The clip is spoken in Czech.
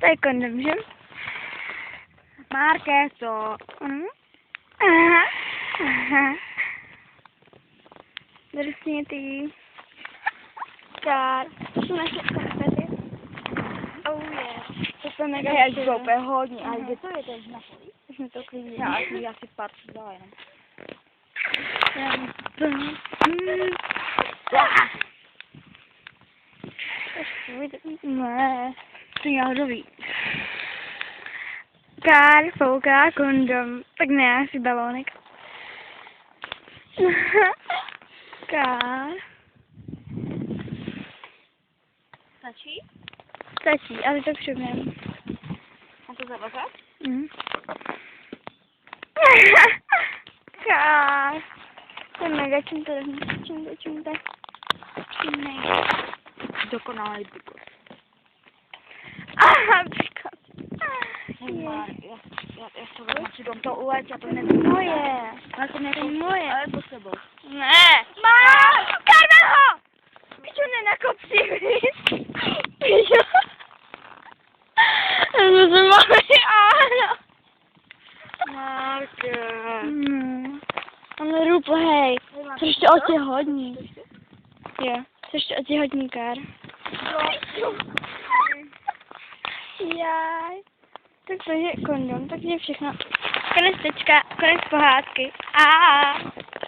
je kondom, že? Markéto. Aha. Aha. Drsnitý. Kár. Jsou naše konfety. Oh yeah. To se mega Já jdu úplně hodně. A kde to je teď na poli? jsme to klidně. Já si pár dala jenom. Ne. To je hodový. Kár fouká kondom. Tak ne, asi balónek. Kár. Stačí? Stačí, ale to přibneme. A to zavazat? Kár. To je mega čím to Dokonalý bykot. Aha, bykot. Já to vůči dom to uleť, já to nevím. Moje. Ale to To je moje. ale pod sebou. Ne. Mám! Karmen ho! Pičo, nenakopci, víš? Pičo. To se máme, ano. Marke. Ale rupo, hej. Jsi ještě otěhodní. Jo, jsi ještě otěhodní, Kár. Jaj. Tak to je kondom, takže všechno. Konec tečka, konec pohádky.